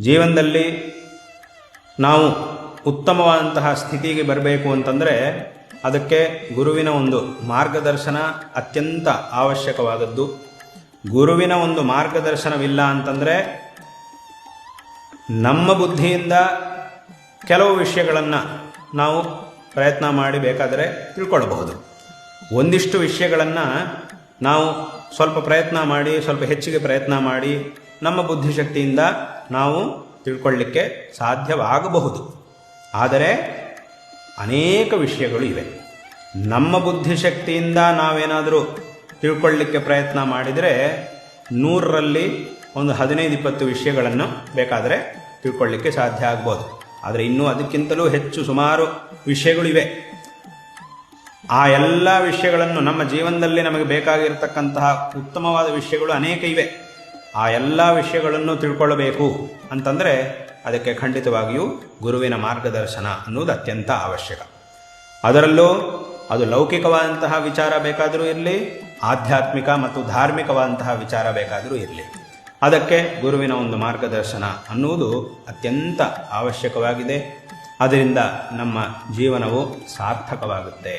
ಜೀವನದಲ್ಲಿ ನಾವು ಉತ್ತಮವಾದಂತಹ ಸ್ಥಿತಿಗೆ ಬರಬೇಕು ಅಂತಂದರೆ ಅದಕ್ಕೆ ಗುರುವಿನ ಒಂದು ಮಾರ್ಗದರ್ಶನ ಅತ್ಯಂತ ಅವಶ್ಯಕವಾದದ್ದು. ಗುರುವಿನ ಒಂದು ಮಾರ್ಗದರ್ಶನವಿಲ್ಲ ಅಂತಂದರೆ ನಮ್ಮ ಬುದ್ಧಿಯಿಂದ ಕೆಲವು ವಿಷಯಗಳನ್ನು ನಾವು ಪ್ರಯತ್ನ ಮಾಡಿ ಬೇಕಾದರೆ ತಿಳ್ಕೊಳ್ಬಹುದು. ಒಂದಿಷ್ಟು ವಿಷಯಗಳನ್ನು ನಾವು ಸ್ವಲ್ಪ ಪ್ರಯತ್ನ ಮಾಡಿ, ಸ್ವಲ್ಪ ಹೆಚ್ಚಿಗೆ ಪ್ರಯತ್ನ ಮಾಡಿ ನಮ್ಮ ಬುದ್ಧಿಶಕ್ತಿಯಿಂದ ನಾವು ತಿಳ್ಕೊಳ್ಳಿಕ್ಕೆ ಸಾಧ್ಯವಾಗಬಹುದು. ಆದರೆ ಅನೇಕ ವಿಷಯಗಳು ಇವೆ. ನಮ್ಮ ಬುದ್ಧಿಶಕ್ತಿಯಿಂದ ನಾವೇನಾದರೂ ತಿಳ್ಕೊಳ್ಳಿಕ್ಕೆ ಪ್ರಯತ್ನ ಮಾಡಿದರೆ 100ರಲ್ಲಿ ಒಂದು 15-20 ವಿಷಯಗಳನ್ನು ಬೇಕಾದರೆ ತಿಳ್ಕೊಳ್ಳಿಕ್ಕೆ ಸಾಧ್ಯ ಆಗ್ಬೋದು. ಆದರೆ ಇನ್ನೂ ಅದಕ್ಕಿಂತಲೂ ಹೆಚ್ಚು ಸುಮಾರು ವಿಷಯಗಳಿವೆ. ಆ ಎಲ್ಲ ವಿಷಯಗಳನ್ನು ನಮ್ಮ ಜೀವನದಲ್ಲಿ ನಮಗೆ ಬೇಕಾಗಿರತಕ್ಕಂತಹ ಉತ್ತಮವಾದ ವಿಷಯಗಳು ಅನೇಕ ಇವೆ. ಆ ಎಲ್ಲ ವಿಷಯಗಳನ್ನು ತಿಳ್ಕೊಳ್ಳಬೇಕು ಅಂತಂದರೆ ಅದಕ್ಕೆ ಖಂಡಿತವಾಗಿಯೂ ಗುರುವಿನ ಮಾರ್ಗದರ್ಶನ ಅನ್ನೋದು ಅತ್ಯಂತ ಅವಶ್ಯಕ. ಅದರಲ್ಲೂ ಅದು ಲೌಕಿಕವಾದಂತಹ ವಿಚಾರ ಬೇಕಾದರೂ ಇರಲಿ, ಆಧ್ಯಾತ್ಮಿಕ ಮತ್ತು ಧಾರ್ಮಿಕವಾದಂತಹ ವಿಚಾರ ಬೇಕಾದರೂ ಇರಲಿ, ಅದಕ್ಕೆ ಗುರುವಿನ ಒಂದು ಮಾರ್ಗದರ್ಶನ ಅನ್ನುವುದು ಅತ್ಯಂತ ಅವಶ್ಯಕವಾಗಿದೆ. ಅದರಿಂದ ನಮ್ಮ ಜೀವನವು ಸಾರ್ಥಕವಾಗುತ್ತೆ.